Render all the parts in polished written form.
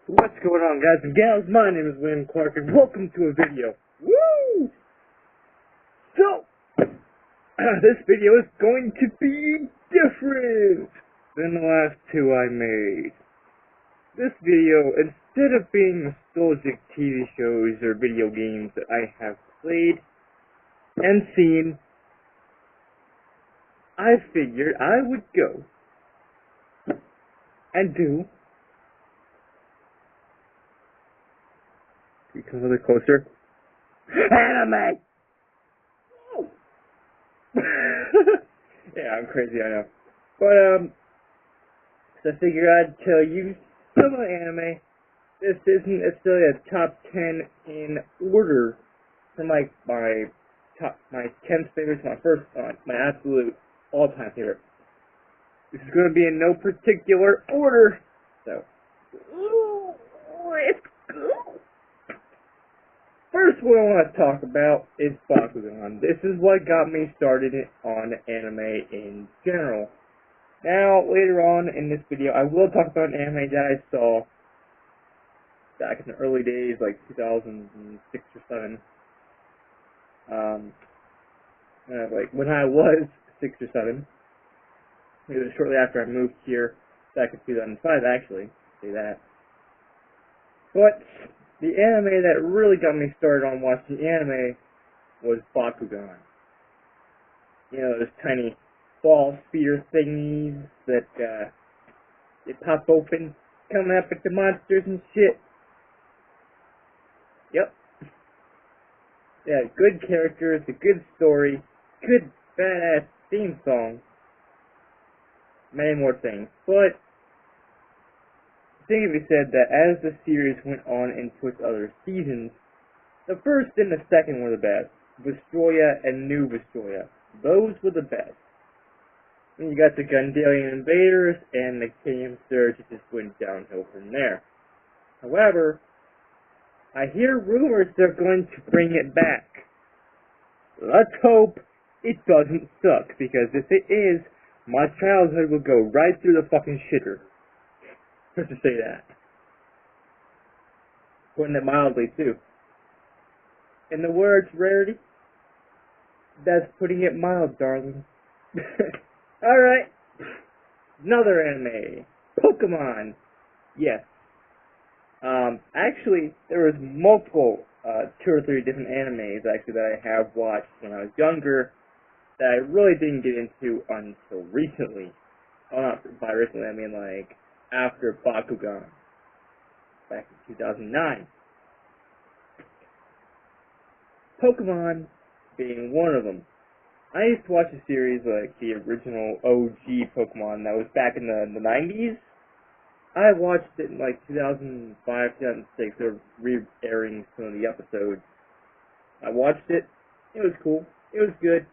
What's going on, guys and gals? My name is William Clark, and welcome to a video. Woo! So, this video is going to be different than the last two I made. This video, instead of being nostalgic TV shows or video games that I have played and seen, I figured I would go and do. You come a little closer. Anime! Oh. Yeah, I'm crazy, I know. But, so I figured I'd tell you some of the anime. This isn't necessarily a top 10 in order from like my 10th favorite to my first one, my absolute all-time favorite. This is going to be in no particular order, so let's go. First one I want to talk about is Bakugan. This is what got me started on anime in general. Now, later on in this video, I will talk about an anime that I saw back in the early days, like 2006 or 7. Like when I was 6 or 7. It was shortly after I moved here, back in 2005 actually, say that. But the anime that really got me started on watching anime was Bakugan. You know, those tiny ball speeder thingies that they pop open, coming up at the monsters and shit. Yep. Yeah, good characters, a good story, good badass theme song, many more things. But I think it can be said that as the series went on into its other seasons, the first and the second were the best. Vestroya and New Vestroya. Those were the best. And you got the Gundalian Invaders and the KM Surge. It just went downhill from there. However, I hear rumors they're going to bring it back. Let's hope it doesn't suck, because if it is, my childhood will go right through the fucking shitter. To say that. Putting it mildly, too. In the words Rarity, that's putting it mild, darling. Alright. Another anime. Pokemon. Yes. Actually, there was multiple, 2 or 3 different animes, actually, that I have watched when I was younger, that I really didn't get into until recently. Oh, not by recently, I mean, like, after Bakugan, back in 2009. Pokemon being one of them. I used to watch a series like the original OG Pokemon that was back in the 90s. I watched it in like 2005, 2006. They were re-airing some of the episodes. I watched it. It was cool. It was good.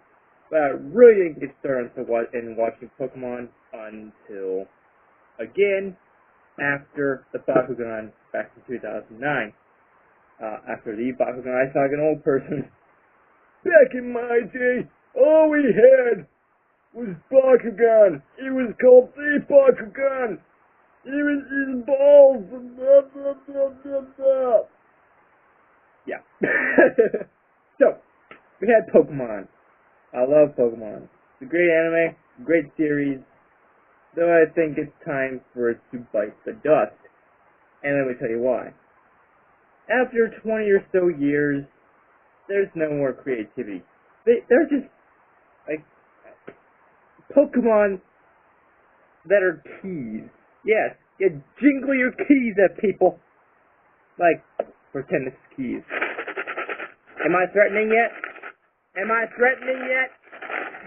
But I really didn't get started into watching Pokemon until, again, after the Bakugan back in 2009. After the Bakugan, I saw like an old person. Back in my day, all we had was Bakugan. It was called the Bakugan. It was in balls. Blah, blah, blah, blah, blah. Yeah. So, we had Pokemon. I love Pokemon. It's a great anime, great series. Though I think it's time for it to bite the dust. And let me tell you why. After 20 or so years, there's no more creativity. They're just, like, Pokemon that are keys. Yes, you jingle your keys at people. Like, pretend it's keys. Am I threatening yet? Am I threatening yet?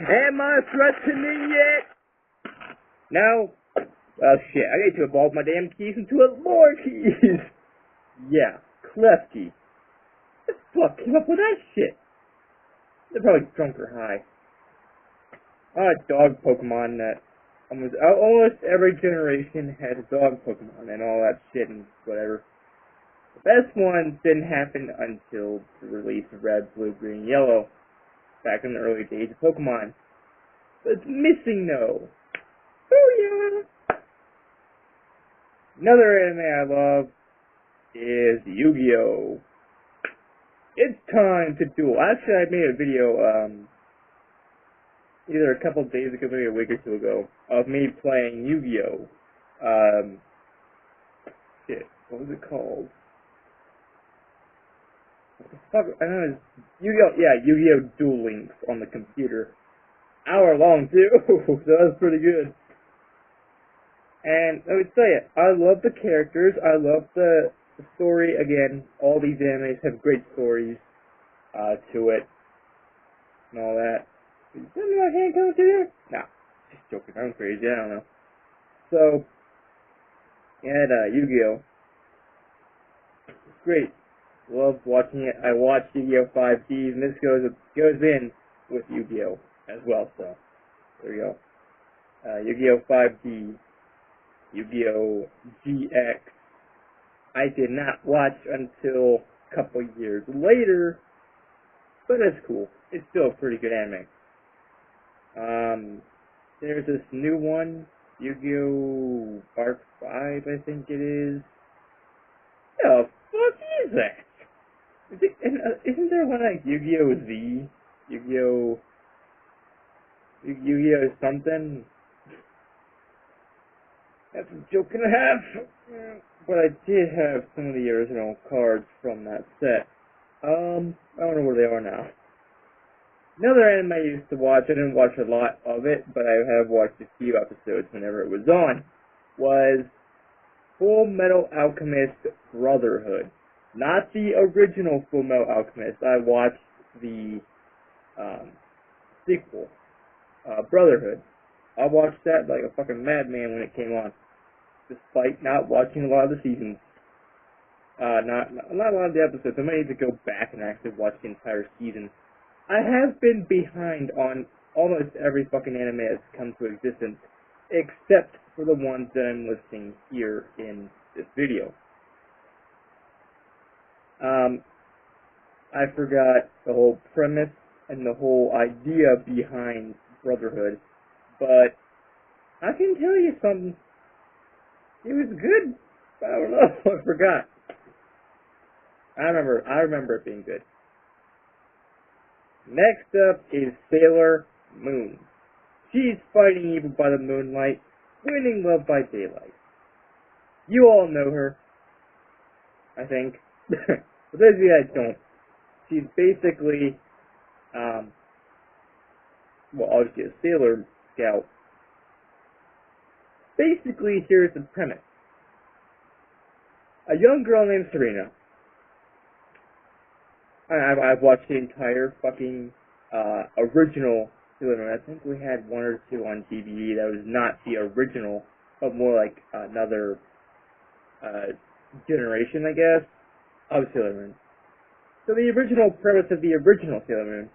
Am I threatening yet? No? Well, shit, I need to evolve my damn keys into more keys. Yeah, Klefki. What the fuck came up with that shit? They're probably drunk or high. I like dog Pokemon that almost every generation had a dog Pokemon and all that shit and whatever. The best one didn't happen until the release of Red, Blue, Green, Yellow, back in the early days of Pokemon. But it's missing though. Oh yeah! Another anime I love is Yu-Gi-Oh! It's time to duel. Actually, I made a video, either a couple days ago, maybe a week or two ago, of me playing Yu-Gi-Oh! Shit, what was it called? What the fuck? I don't know. Yu-Gi-Oh! Yeah, Yu-Gi-Oh! Duel Links on the computer. Hour long too, so that was pretty good. And let me tell you, I love the characters. I love the story. Again, all these animes have great stories to it and all that. Is my hand coming through there? Nah, just joking. I'm crazy. I don't know. So, yeah, Yu-Gi-Oh! It's great. Love watching it. I watched Yu-Gi-Oh! 5Ds, and this goes in with Yu-Gi-Oh! As well. So there we go. Yu-Gi-Oh! 5D, Yu-Gi-Oh! GX. I did not watch until a couple years later, but it's cool. It's still a pretty good anime. There's this new one, Yu-Gi-Oh! Arc 5, I think it is. The fuck is that? Isn't there one like Yu-Gi-Oh! Z? Yu-Gi-Oh! Something? That's a joke and a half! But I did have some of the original cards from that set. I don't know where they are now. Another anime I used to watch, I didn't watch a lot of it, but I have watched a few episodes whenever it was on, was Full Metal Alchemist Brotherhood. Not the original Full Metal Alchemist. I watched the sequel, Brotherhood. I watched that like a fucking madman when it came on, despite not watching a lot of the seasons. Not a lot of the episodes. I might need to go back and actually watch the entire season. I have been behind on almost every fucking anime that's come to existence, except for the ones that I'm listing here in this video. I forgot the whole premise and the whole idea behind Brotherhood, but I can tell you something. It was good. I don't know. I forgot. I remember it being good. Next up is Sailor Moon. She's fighting evil by the moonlight, winning love by daylight. You all know her, I think. For those of you that don't, she's basically, obviously a Sailor Scout. Basically, here's the premise. A young girl named Serena. I've watched the entire fucking original Sailor Moon. I think we had one or two on DVD that was not the original, but more like another generation, I guess, of Sailor Moon. So the original premise of the original Sailor Moon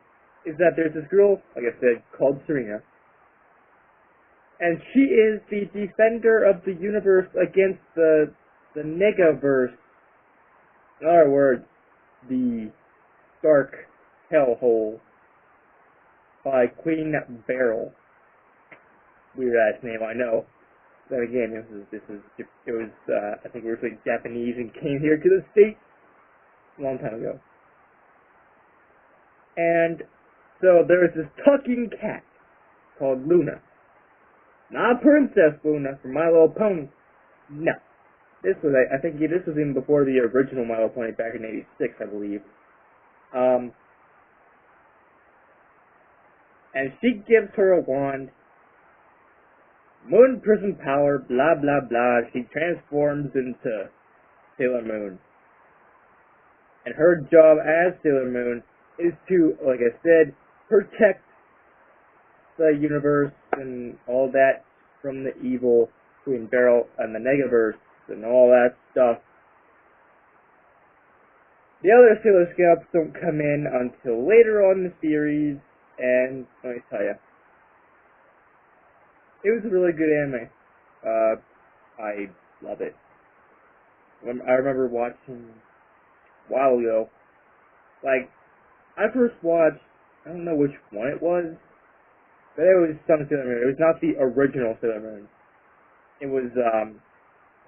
is that there's this girl, like I said, called Serena, and she is the defender of the universe against the Negaverse. In other words, the dark hellhole by Queen Beryl. Weird ass name, I know. Then again, it was I think originally Japanese and came here to the States a long time ago. And so there's this talking cat called Luna. Not Princess Luna from My Little Pony. No. I think this was even before the original My Little Pony back in '86, I believe. And she gives her a wand, Moon Prism power, blah blah blah. She transforms into Sailor Moon. And her job as Sailor Moon is to, like I said, protect the universe and all that from the evil Queen Beryl and the Negaverse and all that stuff. The other Sailor Scouts don't come in until later on in the series, and let me tell you, it was a really good anime. I love it. I remember watching a while ago, like, I first watched, I don't know which one it was, but it was some Sailor Moon. It was not the original Sailor Moon. It was,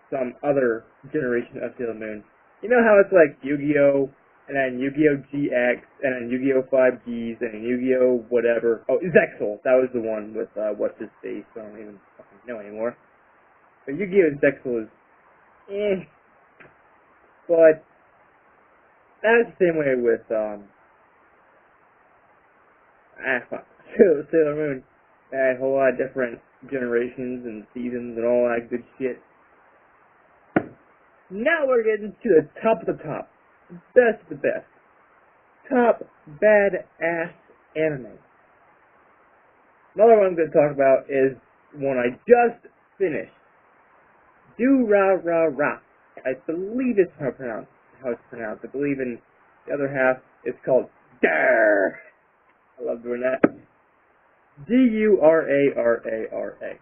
some other generation of Sailor Moon. You know how it's like Yu-Gi-Oh! And then Yu-Gi-Oh! GX, and then Yu-Gi-Oh! 5Gs, and then Yu-Gi-Oh! whatever. Oh, Zexal! That was the one with, what's his face, I don't even fucking know anymore. But Yu-Gi-Oh! Zexal is, but that's the same way with, fuck, Sailor Moon. They had a whole lot of different generations and seasons and all that good shit. Now we're getting to the top of the top. Best of the best. Top badass anime. Another one I'm going to talk about is one I just finished. Durarara. I believe it's how it's pronounced. I believe in the other half it's called Durarara. I love doing that. Durarara.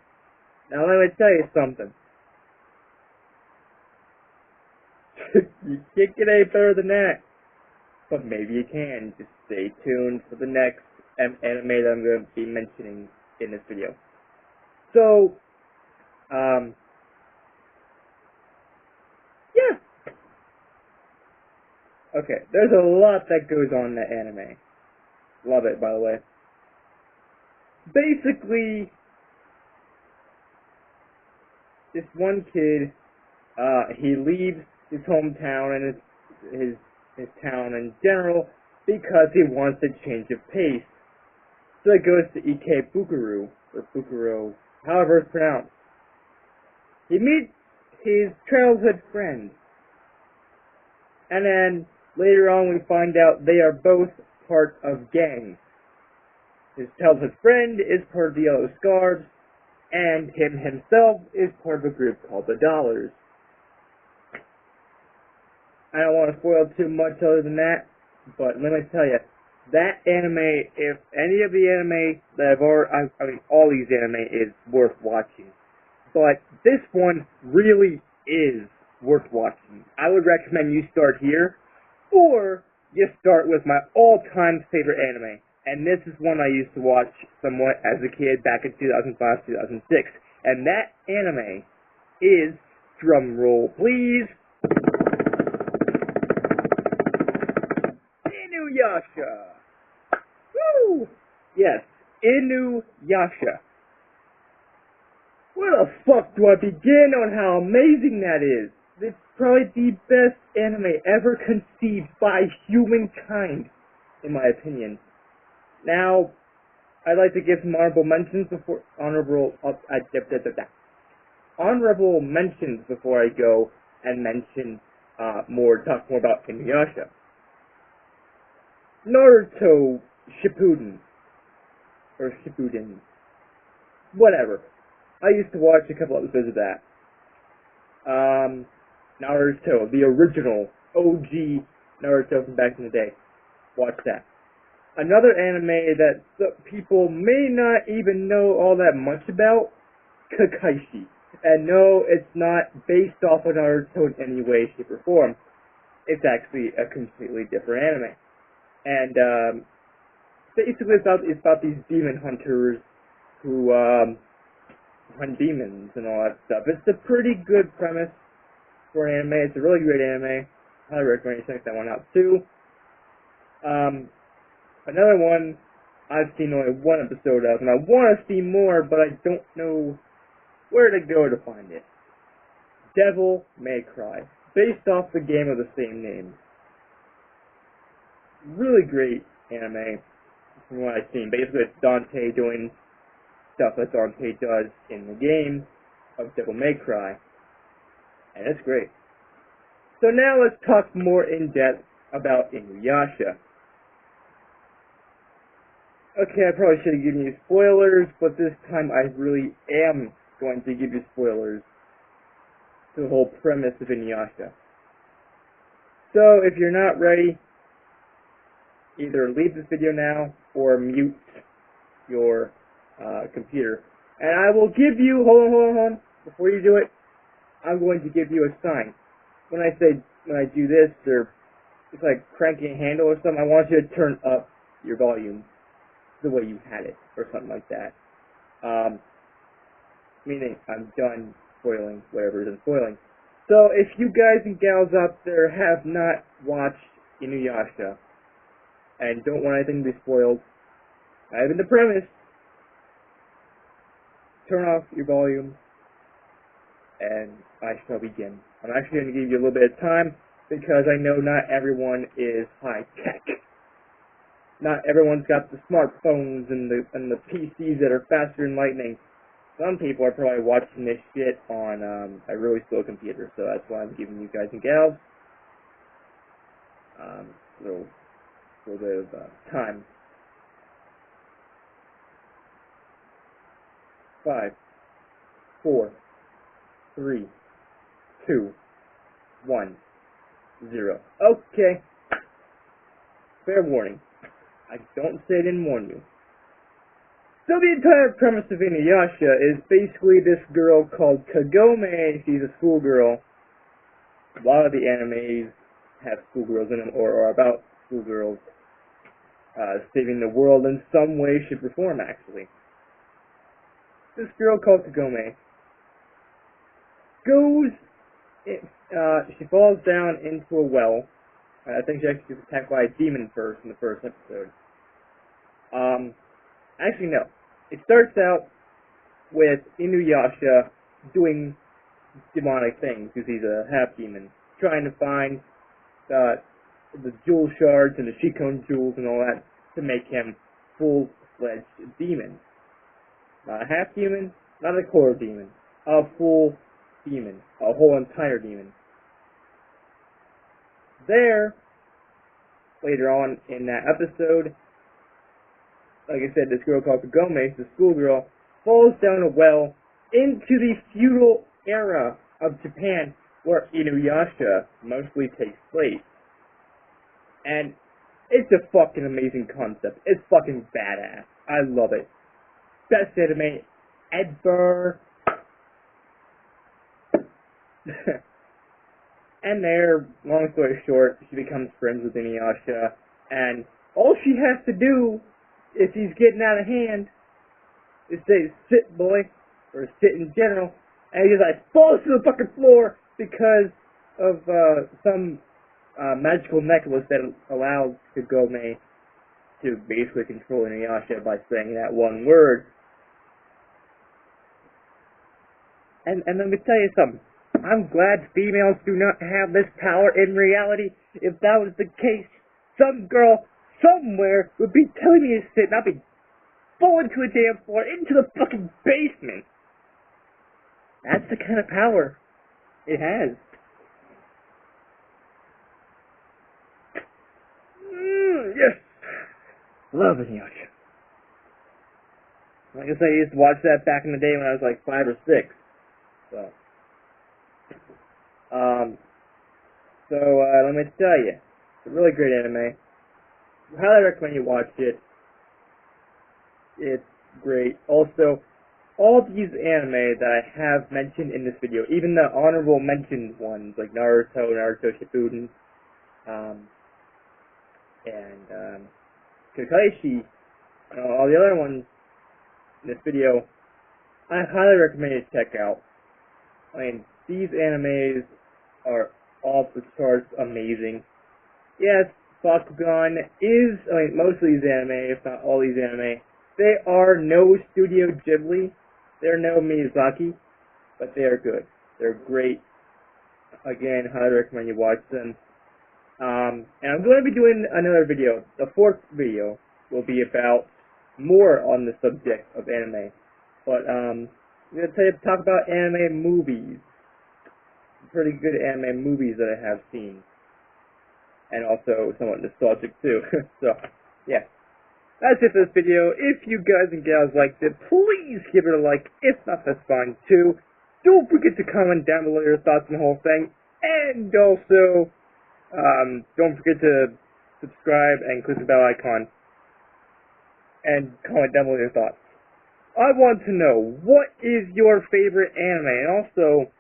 Now let me tell you something. You can't get any better than that. But maybe you can. Just stay tuned for the next anime that I'm going to be mentioning in this video. So, yeah. Okay, there's a lot that goes on in that anime. Love it, by the way. Basically, this one kid, he leaves his hometown and his town in general because he wants a change of pace. So he goes to Ikebukuro, or Bukuro, however it's pronounced. He meets his childhood friend. And then later on we find out they are both part of gangs. His childhood friend is part of the Yellow Scarves, and him himself is part of a group called the Dollars. I don't want to spoil too much other than that, but let me tell you, that anime, if any of the anime that I've already, I mean, all these anime is worth watching. But this one really is worth watching. I would recommend you start here, or you start with my all-time favorite anime. And this is one I used to watch somewhat as a kid back in 2005, 2006. And that anime is, drumroll please, Inuyasha! Woo! Yes, Inuyasha. Where the fuck do I begin on how amazing that is? It's probably the best anime ever conceived by humankind, in my opinion. Now, I'd like to give some honorable mentions before I go and mention talk more about Inuyasha. Naruto Shippuden, or Shippuden, whatever. I used to watch a couple episodes of that. Naruto, the original OG Naruto from back in the day. Watch that. Another anime that people may not even know all that much about, Kakaishi. And no, it's not based off of Naruto in any way, shape, or form. It's actually a completely different anime. And basically it's about these demon hunters who hunt demons and all that stuff. It's a pretty good premise for an anime. It's a really great anime. I highly recommend you check that one out too. Another one I've seen only one episode of, and I want to see more, but I don't know where to go to find it. Devil May Cry, based off the game of the same name. Really great anime from what I've seen. Basically, it's Dante doing stuff that Dante does in the game of Devil May Cry, and it's great. So now let's talk more in depth about Inuyasha. Okay, I probably should have given you spoilers, but this time I really am going to give you spoilers to the whole premise of Inuyasha. So, if you're not ready, either leave this video now or mute your computer. And I will give you, hold on, before you do it, I'm going to give you a sign. When I do this, or it's like cranking a handle or something, I want you to turn up your volume the way you had it, or something like that. Meaning I'm done spoiling whatever is in spoiling. So, if you guys and gals out there have not watched Inuyasha and don't want anything to be spoiled, I have in the premise. Turn off your volume, and I shall begin. I'm actually going to give you a little bit of time because I know not everyone is high tech. Not everyone's got the smartphones and the PCs that are faster than lightning. Some people are probably watching this shit on a really slow computer, so that's why I'm giving you guys and gals a little bit of time. 5, 4, 3, 2, 1, 0. Okay. Fair warning. I don't say I didn't warn you. So the entire premise of Inuyasha is basically this girl called Kagome. She's a schoolgirl. A lot of the animes have schoolgirls in them, or are about schoolgirls saving the world in some way, shape, or form, actually. This girl called Kagome she falls down into a well. I think she actually gets attacked by a demon first in the first episode. Actually, no. It starts out with Inuyasha doing demonic things, because he's a half-demon, trying to find the jewel shards and the Shikon jewels and all that to make him full-fledged demon. Not a half-demon, not a core demon, a full demon, a whole entire demon. There, later on in that episode, like I said, this girl called Kagome, the schoolgirl, falls down a well into the feudal era of Japan where Inuyasha mostly takes place. And it's a fucking amazing concept. It's fucking badass. I love it. Best anime ever. And there, long story short, she becomes friends with Inuyasha, and all she has to do, if he's getting out of hand, is say, sit boy, or sit in general, and he just like falls to the fucking floor because of some magical necklace that allows Kagome to basically control Inuyasha by saying that one word. And let me tell you something. I'm glad females do not have this power in reality. If that was the case, some girl somewhere would be telling me to sit and I'd be falling to a damn floor into the fucking basement. That's the kind of power it has. Yes! Love Inuyasha. Like I say, I used to watch that back in the day when I was like 5 or 6. Let me tell you, it's a really great anime. I highly recommend you watch it. It's great. Also, all these anime that I have mentioned in this video, even the honorable mentioned ones like Naruto, Naruto Shippuden, and Kakaishi, and all the other ones in this video, I highly recommend you check out. I mean, these animes are off the charts amazing. Yes, Bakugan is, most of these anime, if not all these anime, they are no Studio Ghibli, they're no Miyazaki, but they are good. They're great. Again, highly recommend you watch them. And I'm going to be doing another video. The 4th video will be about more on the subject of anime. But, I'm going to talk about anime movies. Pretty good anime movies that I have seen. And also somewhat nostalgic too. So, yeah. That's it for this video. If you guys and gals liked it, please give it a like. If not, that's fine too. Don't forget to comment down below your thoughts on the whole thing. And also, don't forget to subscribe and click the bell icon. And comment down below your thoughts. I want to know, what is your favorite anime? And also,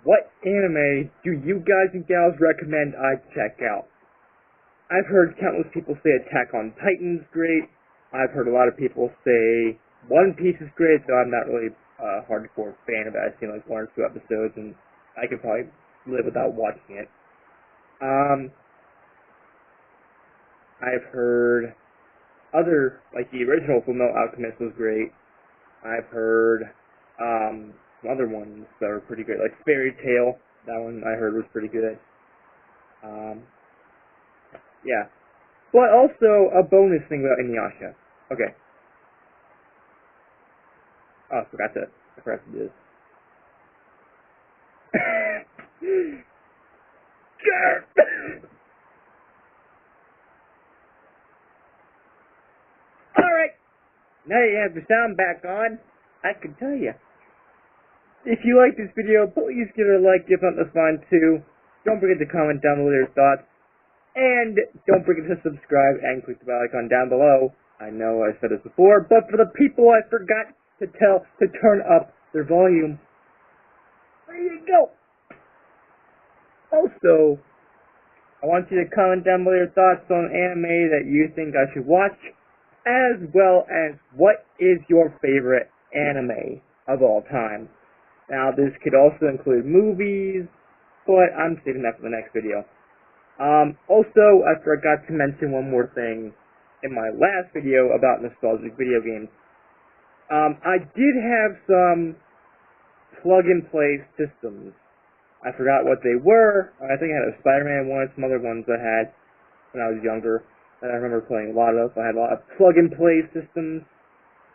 what anime do you guys and gals recommend I check out? I've heard countless people say Attack on Titan's great. I've heard a lot of people say One Piece is great, though I'm not really a hardcore fan of it. I've seen like 1 or 2 episodes, and I could probably live without watching it. I've heard other, like the original Fullmetal Alchemist was great. I've heard some other ones that are pretty good, like Fairy Tail. That one I heard was pretty good. Yeah. But also a bonus thing about Inuyasha. Okay. Oh, I forgot to do this. Alright. Now that you have the sound back on, I can tell you. If you like this video, please give it a like, give something fun too. Don't forget to comment down below your thoughts. And don't forget to subscribe and click the bell icon down below. I know I said this before, but for the people I forgot to tell to turn up their volume, there you go. Also, I want you to comment down below your thoughts on anime that you think I should watch, as well as what is your favorite anime of all time. Now, this could also include movies, but I'm saving that for the next video. Also, I forgot to mention one more thing in my last video about nostalgic video games. I did have some plug-and-play systems. I forgot what they were. I think I had a Spider-Man one, some other ones I had when I was younger that I remember playing a lot of. I had a lot of plug-and-play systems.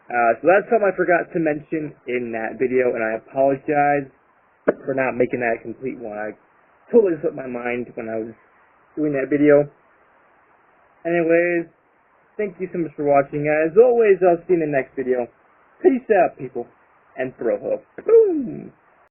So that's something I forgot to mention in that video, and I apologize for not making that a complete one. I totally slipped my mind when I was doing that video. Anyways, thank you so much for watching. As always, I'll see you in the next video. Peace out, people, and throw hope. Boom!